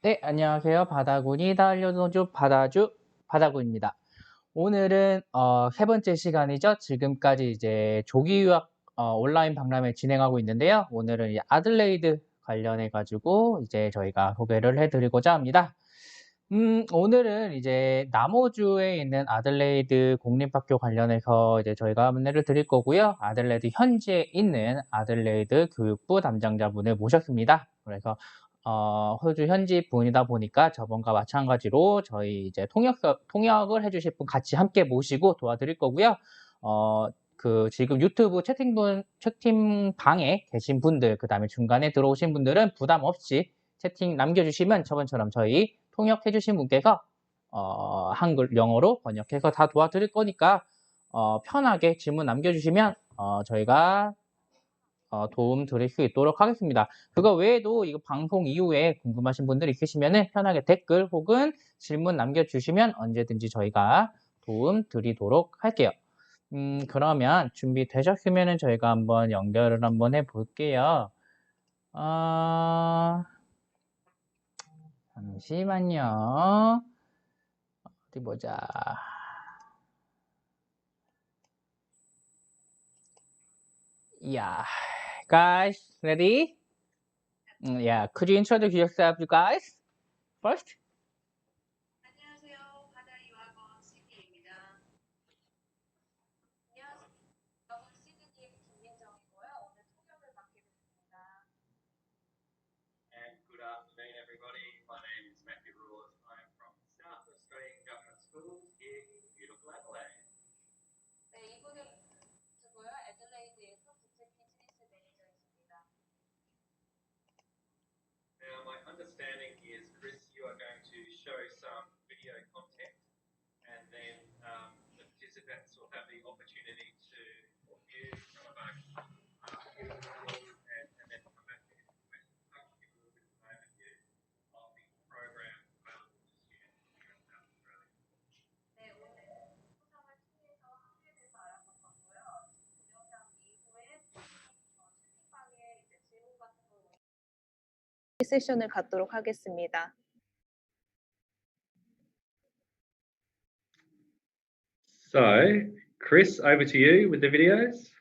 네, 안녕하세요. 바다군이 다 알려줘 바다군입니다. 오늘은 세 번째 시간이죠. 지금까지 이제 조기유학 온라인 박람회 진행하고 있는데요. 오늘은 이제 아들레이드 관련해 가지고 이제 저희가 소개를 해드리고자 합니다. 오늘은 이제 남호주에 있는 아들레이드 공립학교 관련해서 이제 저희가 안내를 드릴 거고요. 아들레이드 현지에 있는 아들레이드 교육부 담당자분을 모셨습니다. 그래서 호주 현지 분이다 보니까 저번과 마찬가지로 저희 이제 통역을 해주실 분 같이 함께 모시고 도와드릴 거고요. 지금 유튜브 채팅방에 계신 분들, 그 다음에 중간에 들어오신 분들은 부담 없이 채팅 남겨주시면 저번처럼 저희 통역해주신 분께서 한글, 영어로 번역해서 다 도와드릴 거니까 편하게 질문 남겨주시면 저희가 도움 드릴 수 있도록 하겠습니다. 그거 외에도 이거 방송 이후에 궁금하신 분들이 계시면 편하게 댓글 혹은 질문 남겨주시면 언제든지 저희가 도움 드리도록 할게요. 그러면 준비되셨으면 저희가 한번 연결을 한번 해볼게요. 잠시만요. 어디 보자. Yeah. Guys, ready? Yeah. Could you introduce yourself, you guys? First? 안녕하세요. 바다 유학원 시디입니다. 안녕하세요. 유학원 시디님 김민정이고요. 오늘 통역을 맡게 됐습니다. And good afternoon, everybody. My name is Matthew Rules. I'm from South Australian Government Schools here in beautiful Adelaide. 네, 이분은 저고요. 애들레이드에서 국제 비즈니스 매니저이십니다. Now, my understanding is, Chris, you are going to show some video content, and then the participants will have the opportunity to view some of our and then come back to any questions. I'll give a little bit of an overview of the program available to students here in South Australia. 네, 오늘 영상을 통해서 학교에 대해서 알아봤고요. 동영상 이후에 채팅방에 이제 질문 같은 거 세션을 갖도록 하겠습니다. So, Chris, over to you with the videos.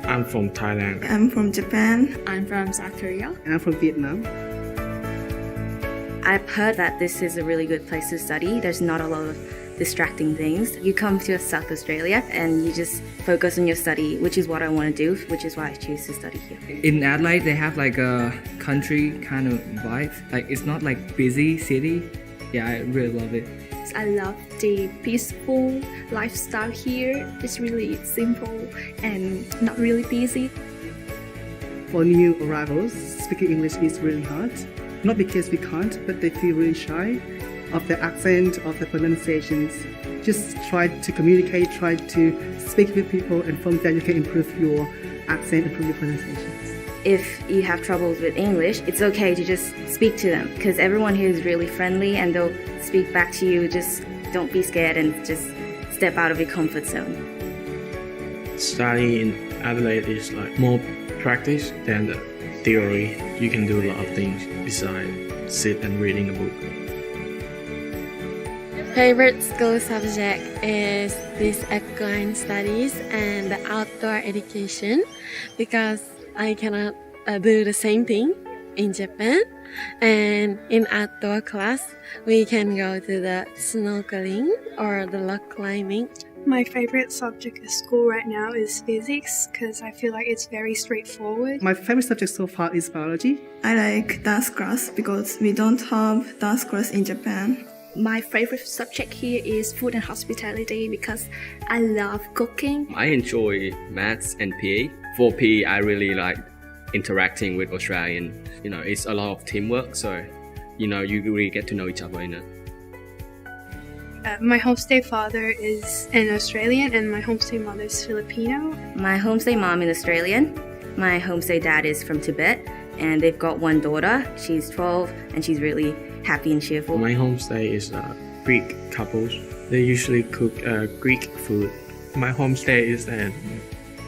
I'm from Thailand. I'm from Japan. I'm from South Korea. And I'm from Vietnam. I've heard that this is a really good place to study. There's not a lot of distracting things. You come to South Australia and you just focus on your study, which is what I want to do, which is why I choose to study here. In Adelaide, they have like a country kind of vibe. Like it's not like busy city. Yeah, I really love it. I love the peaceful lifestyle here. It's really simple and not really busy. For new arrivals, speaking English is really hard. Not because we can't, but they feel really shy of the accent, of the pronunciations. Just try to communicate, try to speak with people, and from there you can improve your accent, improve your pronunciations. If you have troubles with English, it's okay to just speak to them because everyone here is really friendly and they'll speak back to you. Just don't be scared and just step out of your comfort zone. Studying in Adelaide is like more practice than the theory. You can do a lot of things besides sit and reading a book. Favorite school subject is this equine studies and the outdoor education because I cannot do the same thing in Japan. And in outdoor class, we can go to the snorkeling or the rock climbing. My favorite subject at school right now is physics because I feel like it's very straightforward. My favorite subject so far is biology. I like dance class because we don't have dance class in Japan. My favorite subject here is food and hospitality because I love cooking. I enjoy maths and PE. For PE, I really like interacting with Australian. It's a lot of teamwork, so you really get to know each other in it. My homestay father is an Australian and my homestay mother is Filipino. My homestay mom is Australian. My homestay dad is from Tibet, and they've got one daughter. She's 12 and she's really happy and cheerful. My homestay is Greek couples. They usually cook Greek food. My homestay is an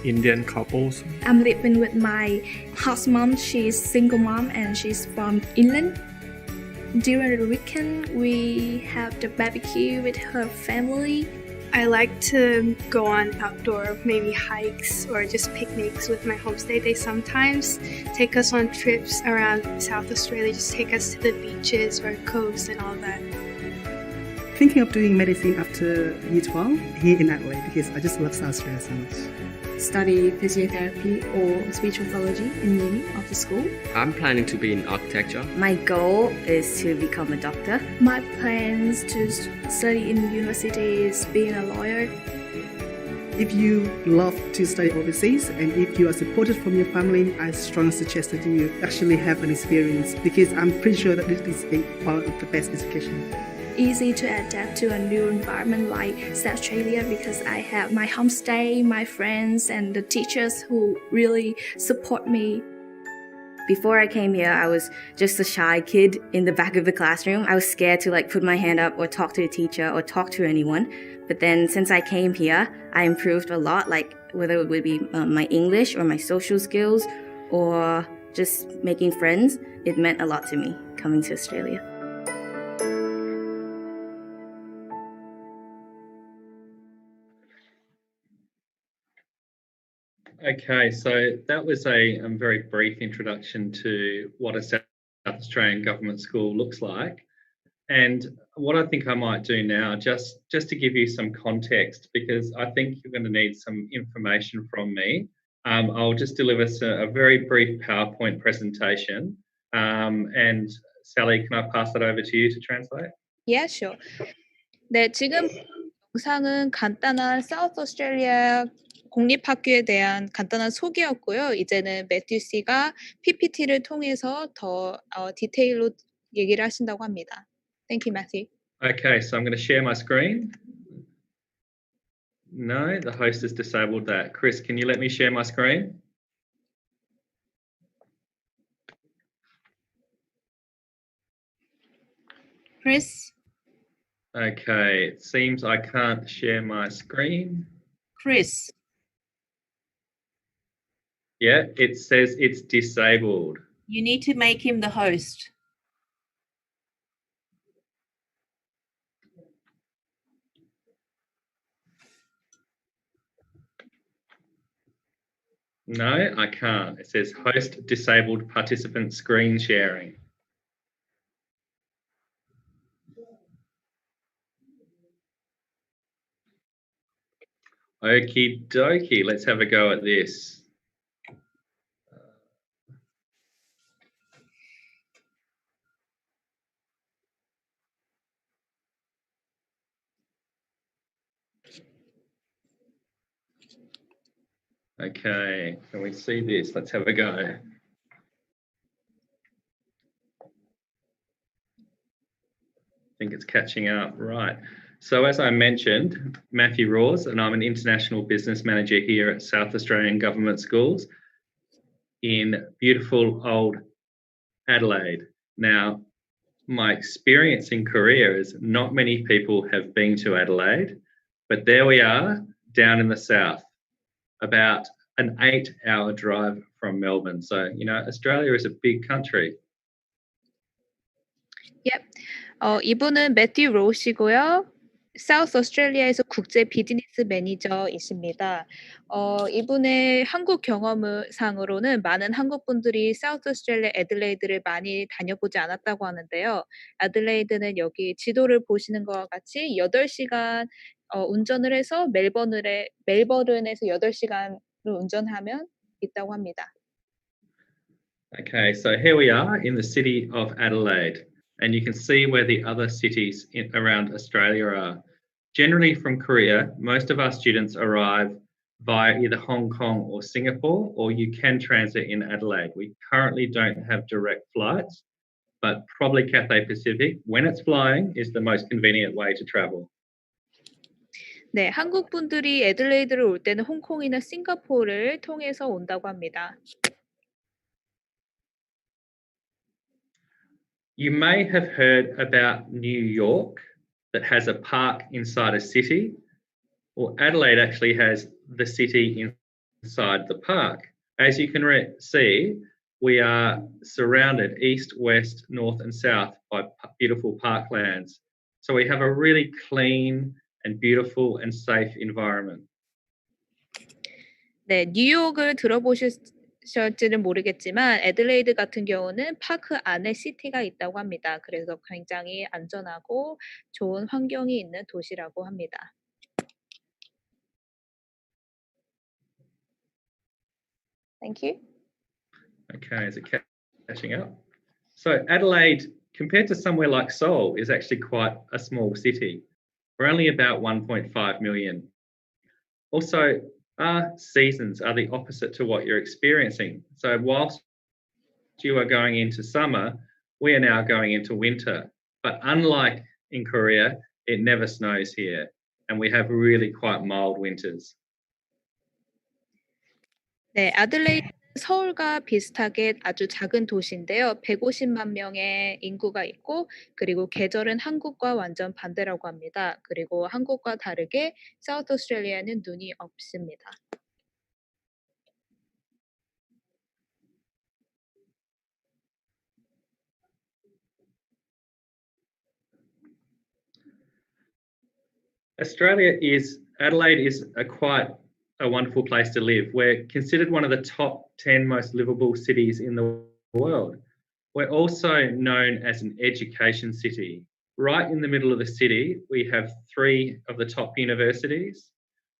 Indian couples. I'm living with my house mom. She's single mom and she's from England. During the weekend, we have the barbecue with her family. I like to go on outdoor, maybe hikes or just picnics with my homestay. They sometimes take us on trips around South Australia, just take us to the beaches or coves and all that. Thinking of doing medicine after Year 12 here in Adelaide because I just love South Australia so much. Study physiotherapy or speech pathology in uni after school. I'm planning to be in architecture. My goal is to become a doctor. My plans to study in university is being a lawyer. If you love to study overseas and if you are supported from your family, I strongly suggest that you actually have an experience because I'm pretty sure that this is a part of the best education. Easy to adapt to a new environment like South Australia because I have my homestay, my friends, and the teachers who really support me. Before I came here, I was just a shy kid in the back of the classroom. I was scared to put my hand up or talk to the teacher or talk to anyone. But then since I came here, I improved a lot, whether it would be my English or my social skills or just making friends. It meant a lot to me coming to Australia. Okay, so that was a very brief introduction to what a South Australian government school looks like. And what I think I might do now, just to give you some context, because I think you're going to need some information from me, I'll just deliver a very brief PowerPoint presentation. And Sally, can I pass that over to you to translate? Yeah, sure. 네, 지금 영상은 간단한 사우스 오스트레일리아 공립학교에 대한 간단한 소개였고요. 이제는 매튜 씨가 PPT를 통해서 더 디테일로 얘기를 하신다고 합니다. Thank you, Matthew. Okay, so I'm going to share my screen. No, the host has disabled that. Chris, can you let me share my screen? Chris? Okay, it seems I can't share my screen. Chris? Yeah, it says it's disabled. You need to make him the host. No, I can't. It says host disabled participant screen sharing. Okie dokie, let's have a go at this. Okay, can we see this? Let's have a go. I think it's catching up, right. So as I mentioned, Matthew Rawes, and I'm an International Business Manager here at South Australian Government Schools in beautiful old Adelaide. Now, my experience in Korea is not many people have been to Adelaide, but there we are down in the south, about an 8-hour drive from Melbourne. So, Australia is a big country. Yep. 이분은 매튜 로우시고요. 사우스 오스트레일리아에서 국제 비즈니스 매니저이십니다. 이분의 한국 경험상으로는 많은 한국 분들이 사우스 오스트레일리아 애들레이드를 많이 다녀보지 않았다고 하는데요. 애들레이드는 여기 지도를 보시는 것과 같이 8시간 운전을 해서 멜버른에서 8시간을 운전하면 있다고 합니다. Okay, so here we are in the city of Adelaide, and you can see where the other cities around Australia are. Generally from Korea, most of our students arrive via either Hong Kong or Singapore, or you can transit in Adelaide. We currently don't have direct flights, but probably Cathay Pacific, when it's flying, is the most convenient way to travel. 네, 한국 분들이 애들레이드를 올 때는 홍콩이나 싱가포르를 통해서 온다고 합니다. You may have heard about New York that has a park inside a city. Well, Adelaide actually has the city inside the park. As you can see, we are surrounded east, west, north and south by beautiful parklands. So we have a really clean and beautiful and safe environment. 네, 뉴욕을 들어보셨을지는 모르겠지만 애들레이드 같은 경우는 파크 안에 시티가 있다고 합니다. 그래서 굉장히 안전하고 좋은 환경이 있는 도시라고 합니다. Thank you. Okay, is it catching up? So Adelaide, compared to somewhere like Seoul, is actually quite a small city. We're only about 1.5 million. Also, our seasons are the opposite to what you're experiencing. So whilst you are going into summer, we are now going into winter. But unlike in Korea, it never snows here, and we have really quite mild winters. 네, 아들레이드는 서울과 비슷하게 아주 작은 도시인데요. 150만 명의 인구가 있고 그리고 계절은 한국과 완전 반대라고 합니다. 그리고 한국과 다르게 사우스 오스트레일리아는 눈이 없습니다. Adelaide is quite a wonderful place to live. We're considered one of the top 10 most livable cities in the world. We're also known as an education city. Right in the middle of the city, we have 3 of the top universities.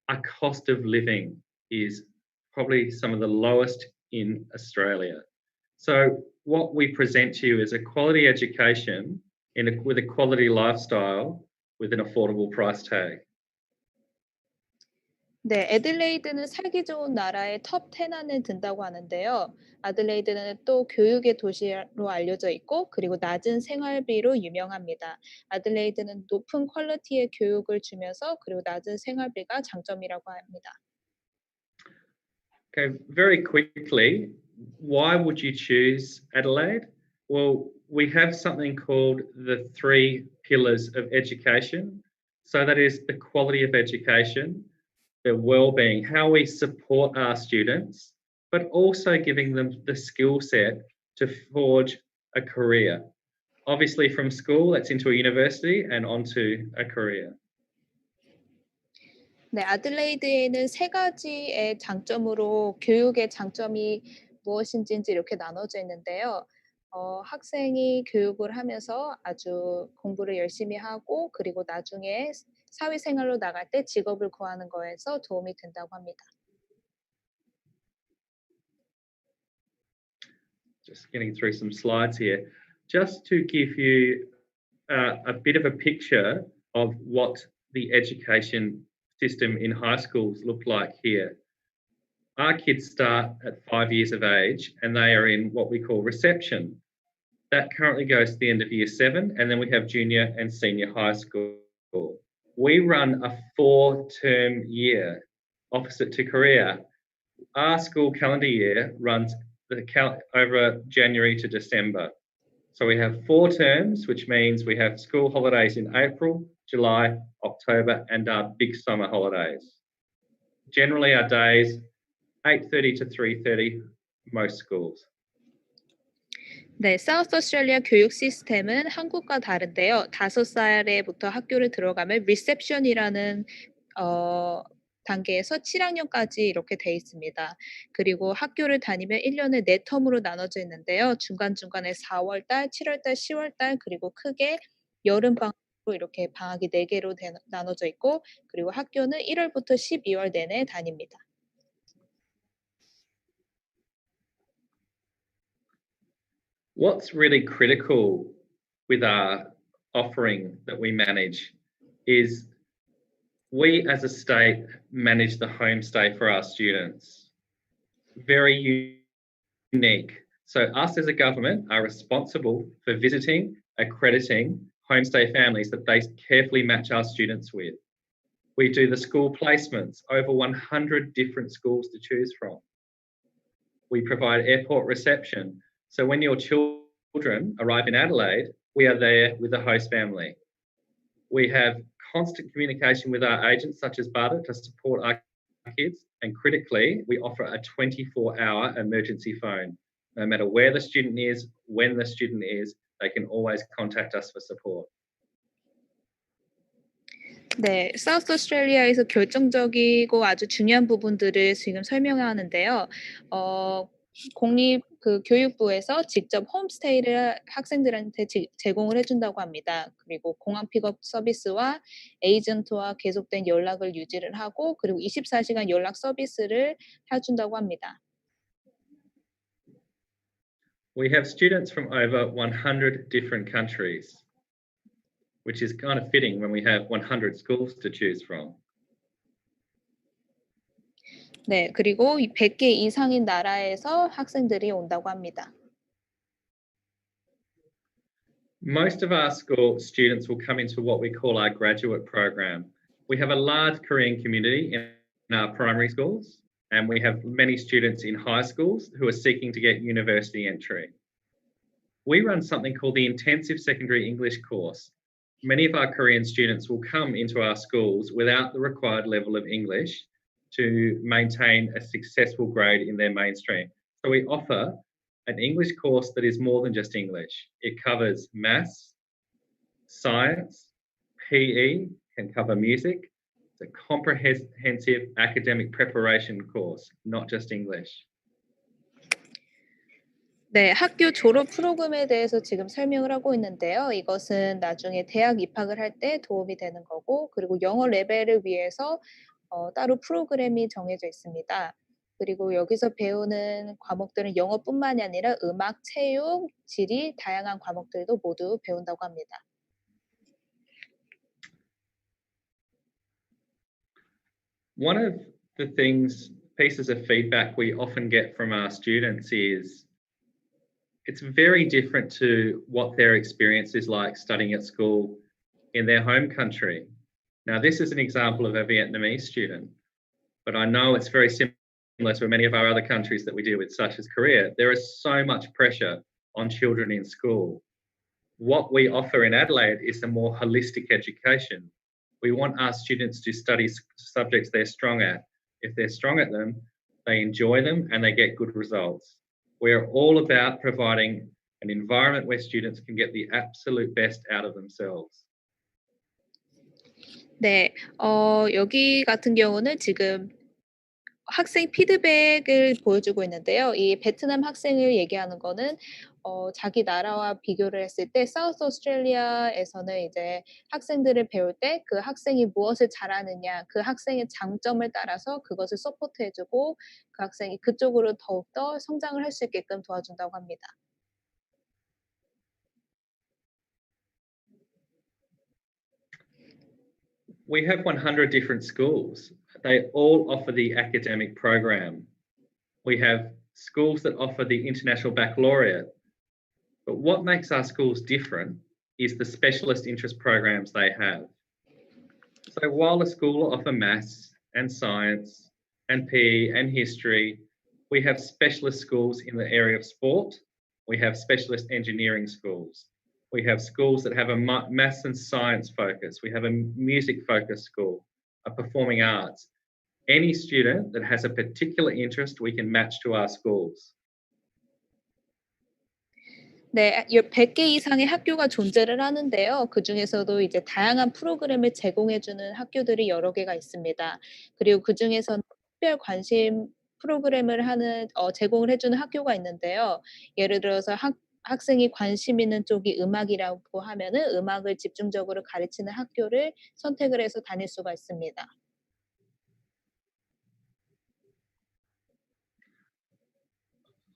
Our cost of living is probably some of the lowest in Australia. So what we present to you is a quality education with a quality lifestyle with an affordable price tag. 네, 애들레이드는 살기 좋은 나라의 톱 10 안에 든다고 하는데요. 아들레이드는 또 교육의 도시로 알려져 있고 그리고 낮은 생활비로 유명합니다. 아들레이드는 높은 퀄리티의 교육을 주면서 그리고 낮은 생활비가 장점이라고 합니다. Okay, very quickly, why would you choose Adelaide? Well, we have something called the 3 pillars of education. So that is the quality of education, their well-being, how we support our students, but also giving them the skill set to forge a career. Obviously from school, that's into a university and onto a career. 네, 아들레이드에는 3가지의 장점으로 교육의 장점이 무엇인지 이렇게 나눠져 있는데요. 학생이 교육을 하면서 아주 공부를 열심히 하고 그리고 나중에 사회생활로 나갈 때 직업을 구하는 거에서 도움이 된다고 합니다. Just getting through some slides here. Just to give you a bit of a picture of what the education system in high schools look like here. Our kids start at 5 years of age and they are in what we call reception. That currently goes to the end of year 7, and then we have junior and senior high school. We run a 4-term year opposite to Korea. Our school calendar year runs over January to December. So we have 4 terms, which means we have school holidays in April, July, October, and our big summer holidays. Generally our days, 8:30 to 3:30, most schools. 네, 사우스 오스트레일리아 교육 시스템은 한국과 다른데요. 5살에부터 학교를 들어가면 리셉션이라는 단계에서 7학년까지 이렇게 돼 있습니다. 그리고 학교를 다니면 1년에 4텀으로 나눠져 있는데요. 중간중간에 4월 달, 7월 달, 10월 달 그리고 크게 여름 방학으로 이렇게 방학이 4개로 나눠져 있고 그리고 학교는 1월부터 12월 내내 다닙니다. What's really critical with our offering that we manage is we as a state manage the homestay for our students. Very unique. So us as a government are responsible for visiting, accrediting homestay families that they carefully match our students with. We do the school placements, over 100 different schools to choose from. We provide airport reception. So when your children arrive in Adelaide, we are there with the host family. We have constant communication with our agents such as BARDA to support our kids, and critically, we offer a 24-hour emergency phone. No matter where the student is, when the student is, they can always contact us for support. 네, 사우스 오스트레일리아에서 결정적이고 아주 중요한 부분들을 지금 설명하는데요. 공립 교육부에서 직접 홈스테이를 학생들한테 제공을 해준다고 합니다. 그리고 공항 픽업 서비스와 에이전트와 계속된 연락을 유지를 하고 그리고 24시간 연락 서비스를 해준다고 합니다. We have students from over 100 different countries, which is kind of fitting when we have 100 schools to choose from. 네, 그리고 100개 이상인 나라에서 학생들이 온다고 합니다. Most of our school students will come into what we call our graduate program. We have a large Korean community in our primary schools, and we have many students in high schools who are seeking to get university entry. We run something called the Intensive Secondary English course. Many of our Korean students will come into our schools without the required level of English to maintain a successful grade in their mainstream. So we offer an English course that is more than just English. It covers maths, science, PE, can cover music. It's a comprehensive academic preparation course, not just English. 네, 학교 졸업 프로그램에 대해서 지금 설명을 하고 있는데요. 이것은 나중에 대학 입학을 할 때 도움이 되는 거고, 그리고 영어 레벨을 위해서 따로 프로그램이 정해져 있습니다. 그리고 여기서 배우는 과목들은 영어뿐만이 아니라 음악, 체육, 지리, 다양한 과목들도 모두 배운다고 합니다. One of the pieces of feedback we often get from our students is it's very different to what their experience is like studying at school in their home country. Now, this is an example of a Vietnamese student, but I know it's very similar to many of our other countries that we deal with, such as Korea. There is so much pressure on children in school. What we offer in Adelaide is a more holistic education. We want our students to study subjects they're strong at. If they're strong at them, they enjoy them and they get good results. We're all about providing an environment where students can get the absolute best out of themselves. 네, 여기 같은 경우는 지금 학생 피드백을 보여주고 있는데요. 이 베트남 학생을 얘기하는 거는 자기 나라와 비교를 했을 때 사우스 오스트레일리아에서는 이제 학생들을 배울 때 그 학생이 무엇을 잘하느냐, 그 학생의 장점을 따라서 그것을 서포트해주고 그 학생이 그쪽으로 더욱더 성장을 할 수 있게끔 도와준다고 합니다. We have 100 different schools. They all offer the academic program. We have schools that offer the International Baccalaureate. But what makes our schools different is the specialist interest programs they have. So while the school offer maths and science and PE and history, we have specialist schools in the area of sport. We have specialist engineering schools. We have schools that have a maths and science focus. We have a music focused school, a performing arts. Any student that has a particular interest, we can match to our schools. 네, 100개 이상의 학교가 존재를 하는데요. 그중에서도 이제 다양한 프로그램을 제공해주는 학교들이 여러 개가 있습니다. 그리고 그중에서는 특별 관심 프로그램을 제공을 해주는 학교가 있는데요. 예를 들어서 학생이 관심 있는 쪽이 음악이라고 하면은 음악을 집중적으로 가르치는 학교를 선택을 해서 다닐 수가 있습니다.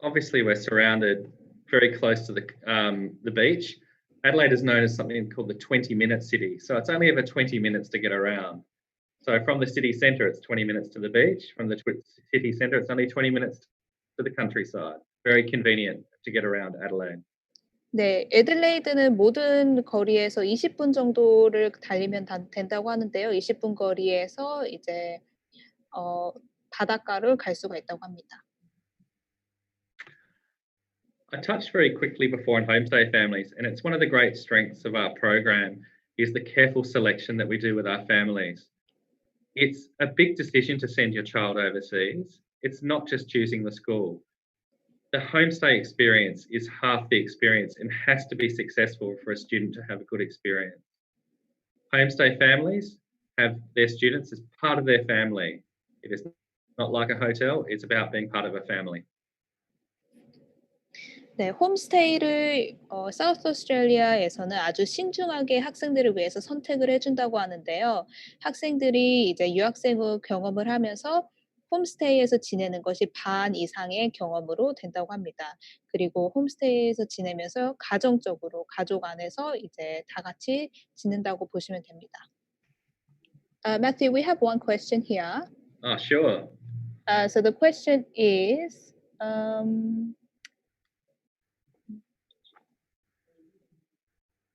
Obviously, we're surrounded very close to the beach. Adelaide is known as something called the 20-minute city. So it's only ever 20 minutes to get around. So from the city centre, it's 20 minutes to the beach. From the city centre, it's only 20 minutes to the countryside. Very convenient to get around Adelaide. 네, 애들레이드는 모든 거리에서 20분 정도를 달리면 된다고 하는데요. 20분 거리에서 이제 바닷가를 갈 수가 있다고 합니다. I touched very quickly before on homestay families, and it's one of the great strengths of our program is the careful selection that we do with our families. It's a big decision to send your child overseas. It's not just choosing the school. The homestay experience is half the experience and has to be successful for a student to have a good experience. Homestay families have their students as part of their family. It is not like a hotel, it's about being part of a family. 네, 홈스테이를 사우스 오스트레일리아에서는 아주 신중하게 학생들을 위해서 선택을 해준다고 하는데요. 학생들이 이제 유학생으로 경험을 하면서 홈스테이에서 지내는 것이 반 이상의 경험으로 된다고 합니다. 그리고 홈스테이에서 지내면서 가정적으로 가족 안에서 이제 다 같이 지낸다고 보시면 됩니다. Matthew, we have one question here. Oh, sure. So the question is,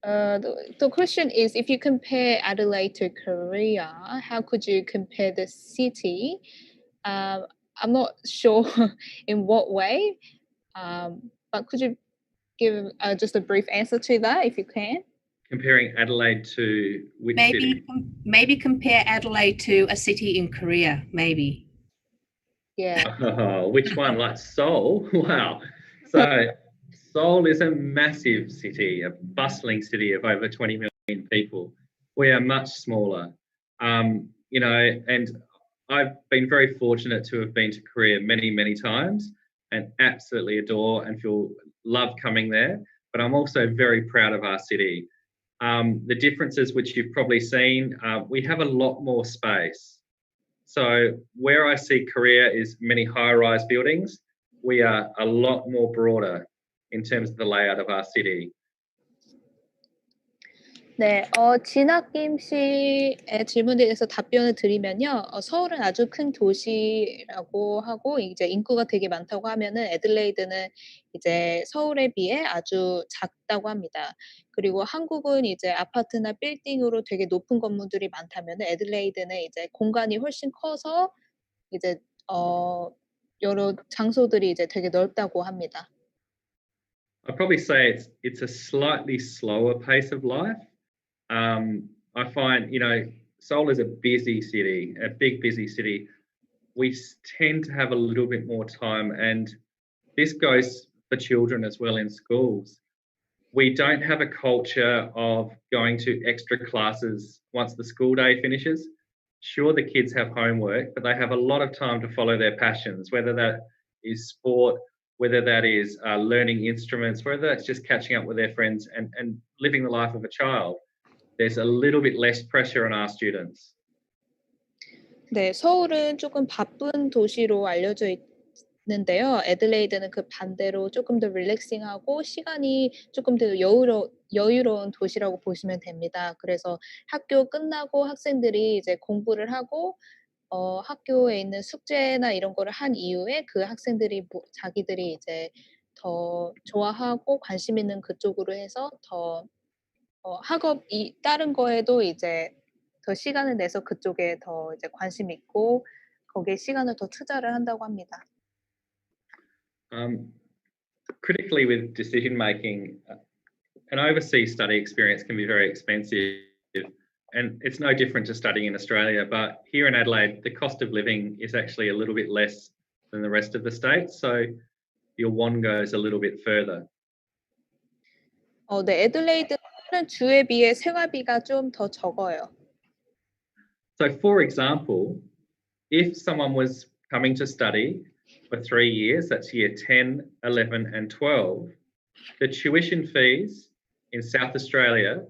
the question is, if you compare Adelaide to Korea, how could you compare the city? I'm not sure in what way, but could you give just a brief answer to that, if you can? Comparing Adelaide to which city? Maybe compare Adelaide to a city in Korea, maybe. Yeah. Oh, which one? Like Seoul? Wow. So Seoul is a massive city, a bustling city of over 20 million people. We are much smaller. You know, and I've been very fortunate to have been to Korea many, many times and absolutely adore and love coming there. But I'm also very proud of our city. The differences which you've probably seen, we have a lot more space. So where I see Korea is many high-rise buildings. We are a lot more broader in terms of the layout of our city. 네, 진학김 씨의 질문에 대해서 답변을 드리면요. 서울은 아주 큰 도시라고 하고 이제 인구가 되게 많다고 하면은 애들레이드는 이제 서울에 비해 아주 작다고 합니다. 그리고 한국은 이제 아파트나 빌딩으로 되게 높은 건물들이 많다면은 애들레이드는 이제 공간이 훨씬 커서 이제 여러 장소들이 이제 되게 넓다고 합니다. I'd probably say it's a slightly slower pace of life. I find, you know, Seoul is a busy city, a big busy city. We tend to have a little bit more time, and this goes for children as well in schools. We don't have a culture of going to extra classes once the school day finishes. Sure, the kids have homework, but they have a lot of time to follow their passions, whether that is sport, whether that is learning instruments, whether that's just catching up with their friends and living the life of a child. There's a little bit less pressure on our students. 네, 서울은 조금 바쁜 도시로 알려져 있는데요. 애들레이드는 그 반대로 조금 더 릴렉싱하고 시간이 조금 더 여유로운 도시라고 보시면 됩니다. 그래서 학교 끝나고 학생들이 이제 공부를 하고 학교에 있는 숙제나 이런 거를 한 이후에 그 학생들이 자기들이 이제 더 좋아하고 관심 있는 그쪽으로 해서 더 학업이 다른 거에도 이제 더 시간을 내서 그쪽에 더 이제 관심 있고 거기에 시간을 더 투자를 한다고 합니다. Critically with decision making, an overseas study experience can be very expensive, and it's no different to studying in Australia, but here in Adelaide, the cost of living is actually a little bit less than the rest of the states, so your wand goes a little bit further. 네, 애들레이드는 다른 주에 비해 생활비가 좀 더 적어요. So, for example, if someone was coming to study for 3 years, that's year 10, 11, and 12, the tuition fees in South Australia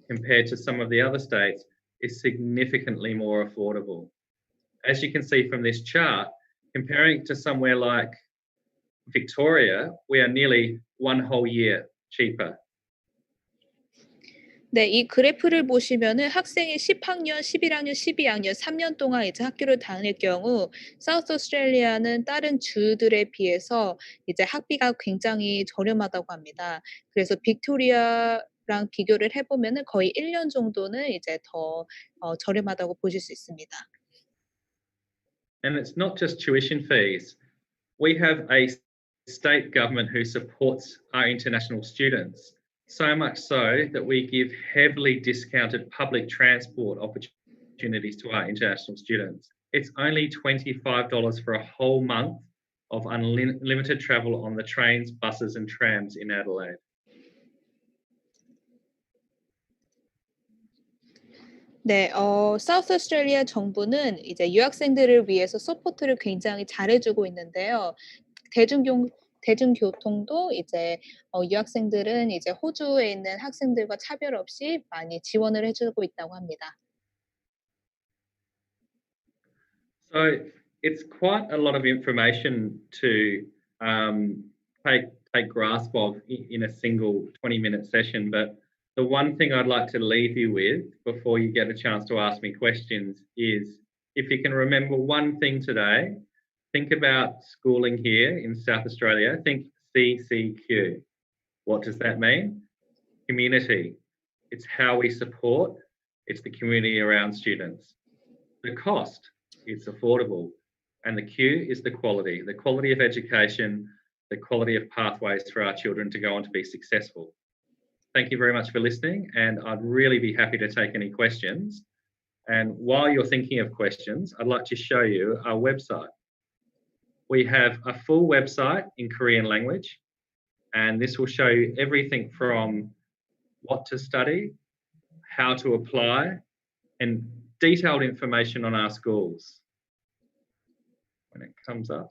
compared to some of the other states is significantly more affordable. As you can see from this chart, comparing it to somewhere like Victoria, we are nearly 1 whole year cheaper. 네, 이 그래프를 보시면은 학생이 10학년, 11학년, 12학년 3년 동안 이제 학교를 다닐 경우 사우스 오스트레일리아는 다른 주들에 비해서 이제 학비가 굉장히 저렴하다고 합니다. 그래서 빅토리아랑 비교를 해 보면은 거의 1년 정도는 이제 더 저렴하다고 보실 수 있습니다. And it's not just tuition fees. We have a state government who supports our international students. So much so that we give heavily discounted public transport opportunities to our international students. It's only $25 for a whole month of unlimited travel on the trains, buses, and trams in Adelaide. 네, 사우스 오스트레일리아 정부는 이제 유학생들을 위해서 서포트를 굉장히 잘해주고 있는데요. 대중교통도 이제 유학생들은 이제 호주에 있는 학생들과 차별 없이 많이 지원을 해주고 있다고 합니다. So it's quite a lot of information to take grasp of in a single 20-minute session, but the one thing I'd like to leave you with before you get a chance to ask me questions is, if you can remember one thing today, think about schooling here in South Australia. Think CCQ. What does that mean? Community. It's how we support. It's the community around students. The cost, it's affordable. And the Q is the quality of education, the quality of pathways for our children to go on to be successful. Thank you very much for listening, and I'd really be happy to take any questions. And while you're thinking of questions, I'd like to show you our website. We have a full website in Korean language, and this will show you everything from what to study, how to apply, and detailed information on our schools. When it comes up.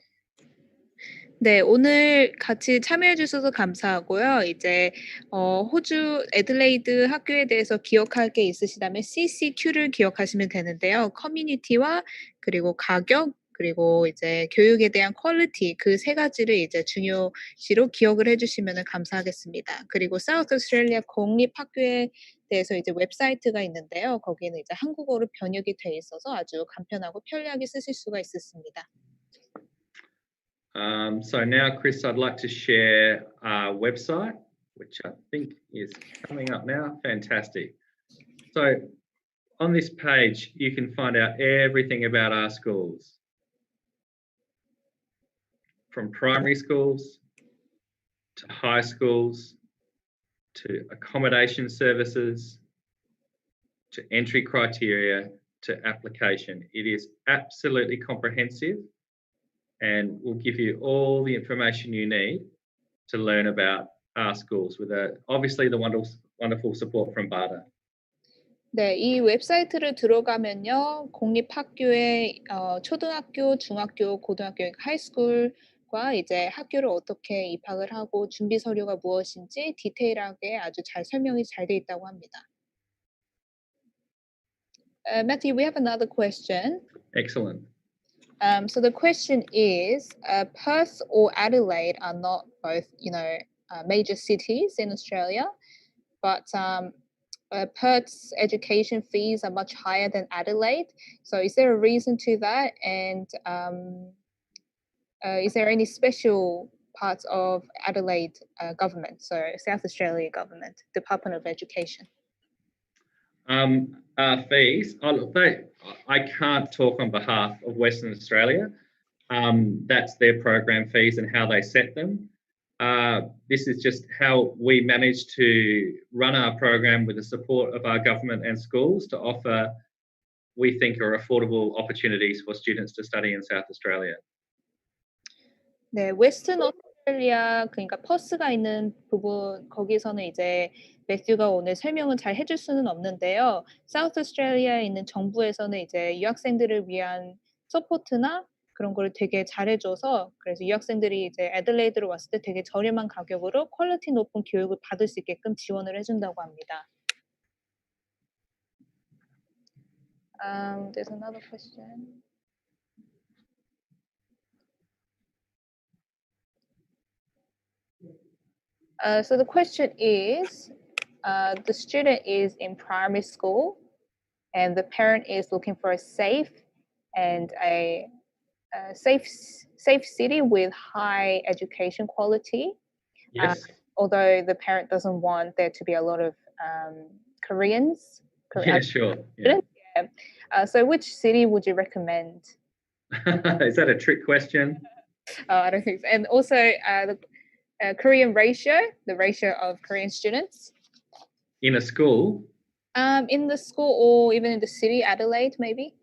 네, 오늘 같이 참여해 주셔서 감사하고요. 이제 호주 애들레이드 학교에 대해서 기억할 게 있으시다면 CCQ를 기억하시면 되는데요. 커뮤니티와 그리고 가격, 그리고 이제 교육에 대한 퀄리티, 그 세 가지를 이제 중요시로 기억을 해주시면 감사하겠습니다. 그리고 사우스 오스트레일리아 공립학교에 대해서 이제 웹사이트가 있는데요. 거기는 이제 한국어로 번역이 돼 있어서 아주 간편하고 편리하게 쓰실 수가 있습니다. So now, Chris, I'd like to share our website, which I think is coming up now. Fantastic. So on this page, you can find out everything about our schools. From primary schools to high schools, to accommodation services, to entry criteria, to application. It is absolutely comprehensive and will give you all the information you need to learn about our schools with obviously the wonderful support from BARDA. 네, 이 웹사이트를 들어가면요. 공립학교의 초등학교, 중학교, 고등학교, 하이스쿨과 이제 학교를 어떻게 입학을 하고 준비 서류가 무엇인지 디테일하게 아주 잘 설명이 잘 돼 있다고 합니다. Matthew, we have another question. Excellent. So the question is, Perth or Adelaide are not both, major cities in Australia, but Perth's education fees are much higher than Adelaide. So is there a reason to that? And is there any special parts of Adelaide government, so South Australia government, Department of Education? Fees. I can't talk on behalf of Western Australia. That's their program fees and how they set them. This is just how we manage to run our program with the support of our government and schools to offer, we think, are affordable opportunities for students to study in South Australia. 네, 웨스턴 오스트레일리아 그러니까 퍼스가 있는 부분 거기서는 이제 매튜가 오늘 설명을 잘 해줄 수는 없는데요. 사우스 오스트레일리아에 있는 정부에서는 이제 유학생들을 위한 서포트나 그런 걸 되게 잘해줘서 그래서 유학생들이 이제 애들레이드로 왔을 때 되게 저렴한 가격으로 퀄리티 높은 교육을 받을 수 있게끔 지원을 해준다고 합니다. There's another question. So the question is, the student is in primary school, and the parent is looking for a safe and a safe city with high education quality. Yes. Although the parent doesn't want there to be a lot of Koreans. Yeah, sure. Yeah. So which city would you recommend? Is that a trick question? I don't think so. And also the Korean ratio, the ratio of Korean students. In a school? In the school or even in the city, Adelaide maybe?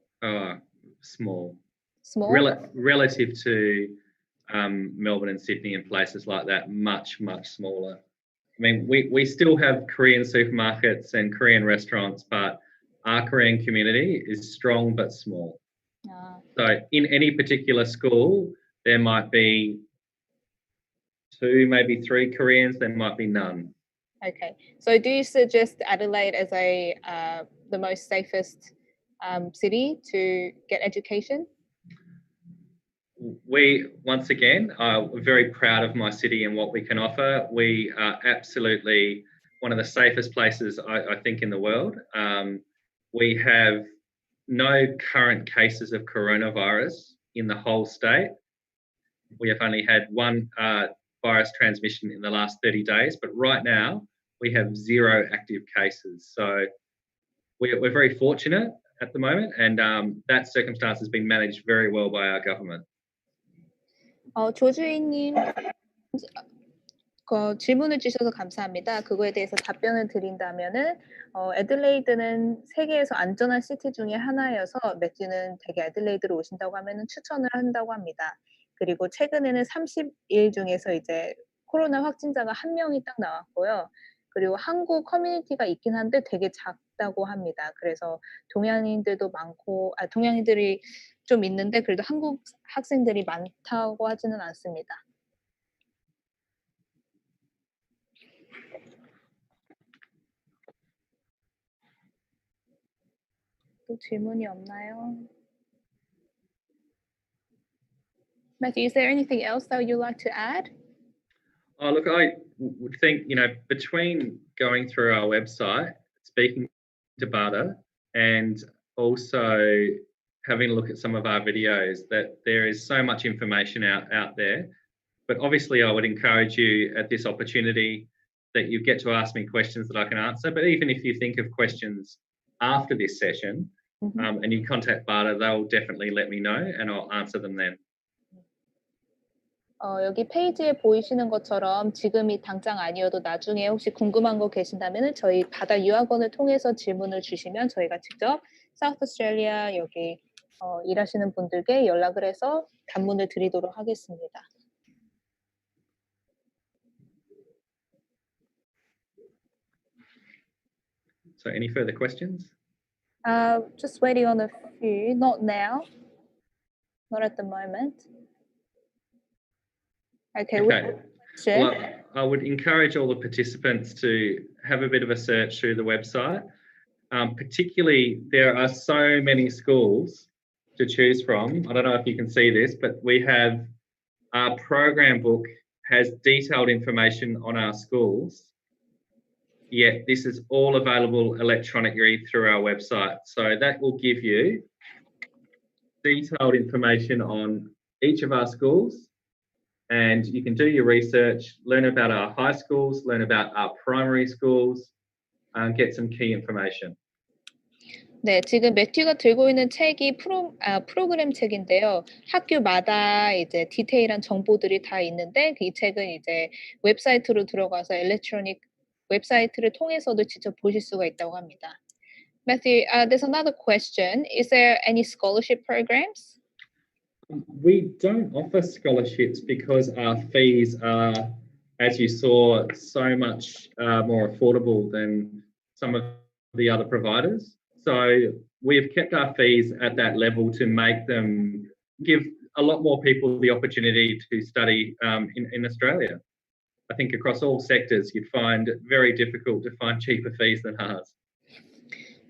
Small. Small? Relative to Melbourne and Sydney and places like that, much, much smaller. I mean, we still have Korean supermarkets and Korean restaurants, but our Korean community is strong but small. So in any particular school, there might be 2, maybe 3 Koreans, there might be none. Okay. So do you suggest Adelaide as the most safest city to get education? We, once again, are very proud of my city and what we can offer. We are absolutely one of the safest places, I think, in the world. We have no current cases of coronavirus in the whole state. We have only had one virus transmission in the last 30 days, but right now we have 0 active cases. So we're very fortunate at the moment, and that circumstance has been managed very well by our government. 조주희님 질문을 주셔서 감사합니다. 그거에 대해서 답변을 드린다면은 애들레이드는 세계에서 안전한 시티 중에 하나여서 매튜는 되게 애들레이드로 오신다고 하면은 추천을 한다고 합니다. 그리고 최근에는 30일 중에서 이제 코로나 확진자가 1명이 딱 나왔고요. 그리고 한국 커뮤니티가 있긴 한데 되게 작다고 합니다. 그래서 동양인들도 많고, 동양인들이 좀 있는데 그래도 한국 학생들이 많다고 하지는 않습니다. 또 질문이 없나요? Matthew, is there anything else that you'd like to add? Oh, look, I would think, between going through our website, speaking to Bada, and also having a look at some of our videos, that there is so much information out there. But obviously, I would encourage you at this opportunity that you get to ask me questions that I can answer. But even if you think of questions after this session, and you contact Bada, they'll definitely let me know, and I'll answer them then. 여기 페이지에 보이시는 것처럼 지금이 당장 아니어도 나중에 혹시 궁금한 거 계신다면 저희 바다 유학원을 통해서 질문을 주시면 저희가 직접 사우스 오스트레일리아 여기 일하시는 분들께 연락을 해서 답문을 드리도록 하겠습니다. So any further questions? Just waiting on a few. Not now. Not at the moment. Okay. Well, I would encourage all the participants to have a bit of a search through the website. Particularly, there are so many schools to choose from. I don't know if you can see this, but we have our program book has detailed information on our schools. Yet this is all available electronically through our website. So that will give you detailed information on each of our schools, and you can do your research, learn about our high schools, learn about our primary schools, and get some key information. 네, 지금 매튜가 들고 있는 책이 프로그램 책인데요. 학교마다 이제 디테일한 정보들이 다 있는데 이 책은 이제 웹사이트로 들어가서 일렉트로닉 웹사이트를 통해서도 직접 보실 수가 있다고 합니다. Matthew, there's another question. Is there any scholarship programs? We don't offer scholarships because our fees are, as you saw, so much more affordable than some of the other providers. So we've kept our fees at that level to make them give a lot more people the opportunity to study in Australia. I think across all sectors you'd find it very difficult to find cheaper fees than ours.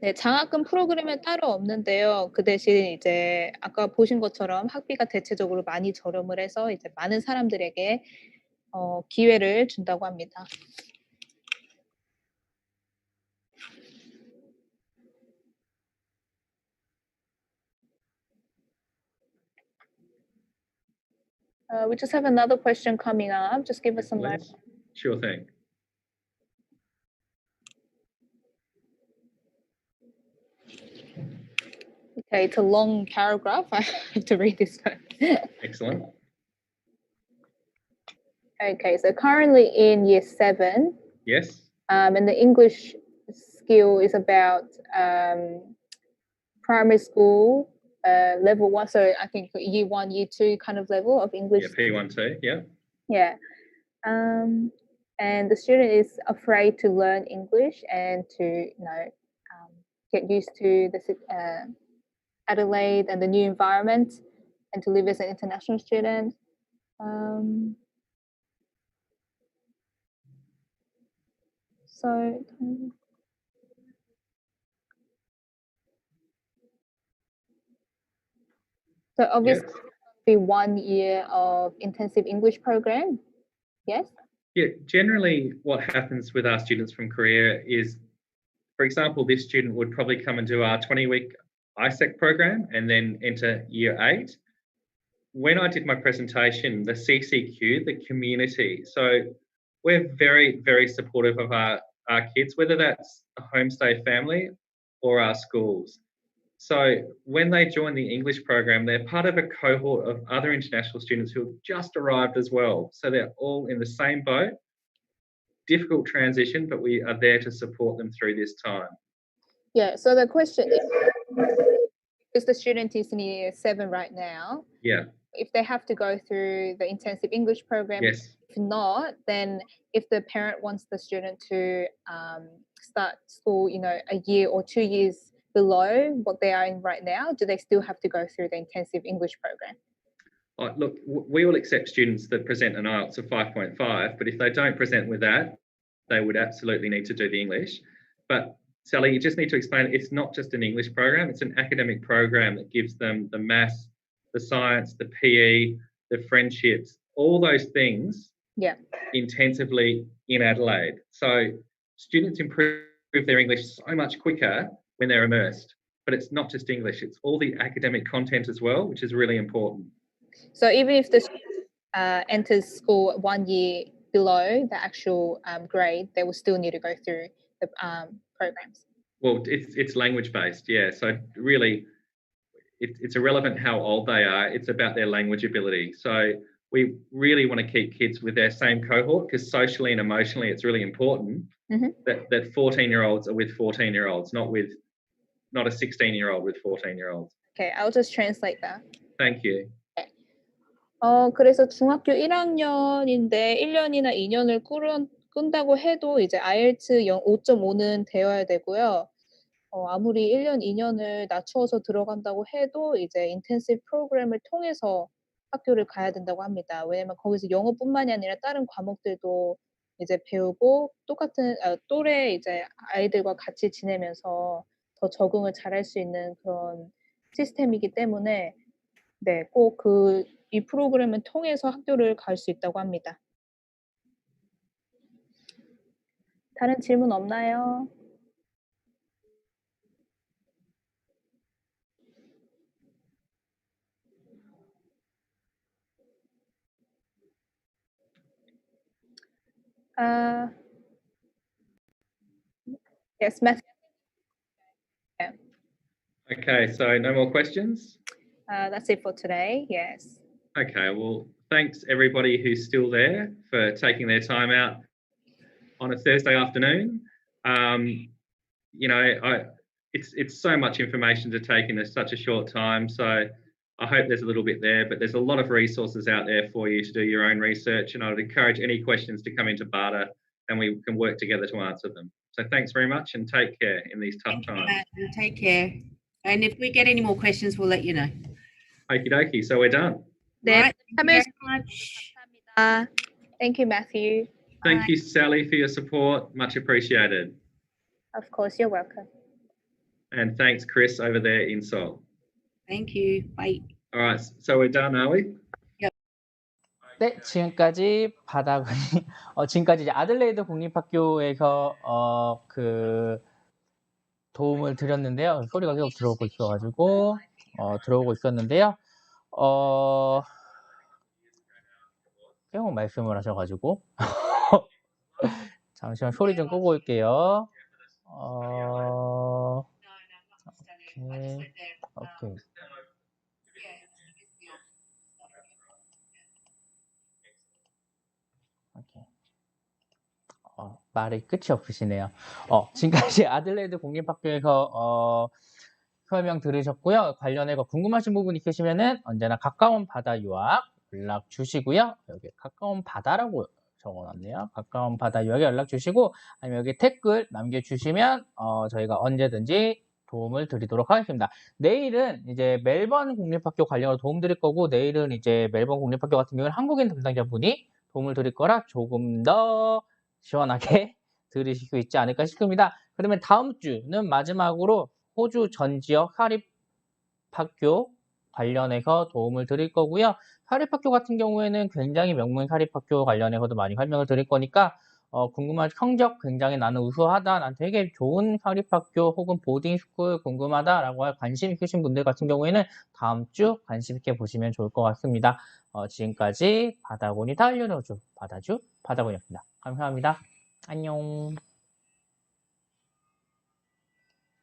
네, 장학금 프로그램은 따로 없는데요. 그 대신 이제 아까 보신 것처럼 학비가 대체적으로 많이 저렴을 해서 이제 많은 사람들에게 기회를 준다고 합니다. We just have another question coming up. Just give us some time. Sure thing. Okay, it's a long paragraph. I have to read this one. Excellent. Okay, so currently in year 7. Yes. And the English skill is about primary school level 1. So I think year 1, year 2 kind of level of English. Yeah, P1, 2, yeah. Yeah. And the student is afraid to learn English and to, get used to the Adelaide and the new environment and to live as an international student. So obviously be 1 year of intensive English program. Yes? Yeah, generally what happens with our students from Korea is, for example, this student would probably come and do our 20-week ISEC program and then enter year 8. When I did my presentation, the CCQ, the community, so we're very, very supportive of our kids, whether that's a homestay family or our schools. So when they join the English program, they're part of a cohort of other international students who have just arrived as well. So they're all in the same boat. Difficult transition, but we are there to support them through this time. Yeah, so the question is the student is in year 7 right now. Yeah. If they have to go through the intensive English program, yes. If not, then if the parent wants the student to start school, a year or 2 years below what they are in right now, do they still have to go through the intensive English program? Look, we will accept students that present an IELTS of 5.5, but if they don't present with that, they would absolutely need to do the English. But Sally, you just need to explain, it's not just an English program, it's an academic program that gives them the maths, the science, the PE, the friendships, all those things intensively in Adelaide. So students improve their English so much quicker when they're immersed. But it's not just English, it's all the academic content as well, which is really important. So even if the student enters school 1 year below the actual grade, they will still need to go through the programs. Well, it's language-based, yeah. So really, it's irrelevant how old they are. It's about their language ability. So we really want to keep kids with their same cohort because socially and emotionally, it's really important that 14-year-olds are with 14-year-olds, not a 16-year-old with 14-year-olds. Okay, I'll just translate that. Thank you. 그래서 중학교 1학년인데 1년이나 2년을 끈다고 해도 이제 IELTS 5.5는 되어야 되고요. 아무리 1년, 2년을 낮추어서 들어간다고 해도 이제 인텐시브 프로그램을 통해서 학교를 가야 된다고 합니다. 왜냐면 거기서 영어뿐만이 아니라 다른 과목들도 이제 배우고 똑같은 또래 이제 아이들과 같이 지내면서 더 적응을 잘할 수 있는 그런 시스템이기 때문에 네, 꼭 이 프로그램을 통해서 학교를 갈 수 있다고 합니다. 다른 질문 없나요? Yes, Matthew. Yeah. Okay, so no more questions? That's it for today, yes. Okay, well, thanks everybody who's still there for taking their time out on a Thursday afternoon. It's so much information to take in such a short time. So I hope there's a little bit there, but there's a lot of resources out there for you to do your own research, and I would encourage any questions to come into BARTA and we can work together to answer them. So thanks very much and take care in these tough times. Take care. And if we get any more questions, we'll let you know. Okie dokie, so we're done. 네, Right, thank you 참여해 very much. 감사합니다. Thank you, Matthew. Thank you, Sally, for your support. Much appreciated. Of course, you're welcome. And thanks, Chris, over there in Seoul. Thank you. Bye. All right, so we're done, are we? 네, 지금까지 지금까지 이제 아들레이드 공립학교에서 그 도움을 드렸는데요. 소리가 계속 들어오고 있어가지고 들어오고 있었는데요. 계속 말씀을 하셔가지고 잠시만 소리 좀 끄고 올게요. 오케이. 말이 끝이 없으시네요. 지금까지 아들레이드 공립학교에서 설명 들으셨고요. 관련해 궁금하신 부분 있으시면은 언제나 가까운 바다 유학 연락 주시고요. 여기 가까운 바다라고 적어놨네요. 가까운 바다 유학에 연락 주시고 아니면 여기 댓글 남겨주시면 저희가 언제든지 도움을 드리도록 하겠습니다. 내일은 이제 멜번 공립학교 관련으로 도움 드릴 거고 내일은 이제 멜번 공립학교 같은 경우는 한국인 담당자분이 도움을 드릴 거라 조금 더 시원하게 들으실 수 있지 않을까 싶습니다. 그러면 다음 주는 마지막으로 호주 전 지역 사립학교 관련해서 도움을 드릴 거고요. 사립학교 같은 경우에는 굉장히 명문 사립학교 관련해서도 많이 설명을 드릴 거니까 궁금한 성적 굉장히 나는 우수하다, 난 되게 좋은 사립학교 혹은 보딩스쿨 궁금하다라고 관심 있으신 분들 같은 경우에는 다음 주 관심 있게 보시면 좋을 것 같습니다. 지금까지 바다군이 다 알려줘 바다주 바다군이었습니다. 감사합니다. 안녕.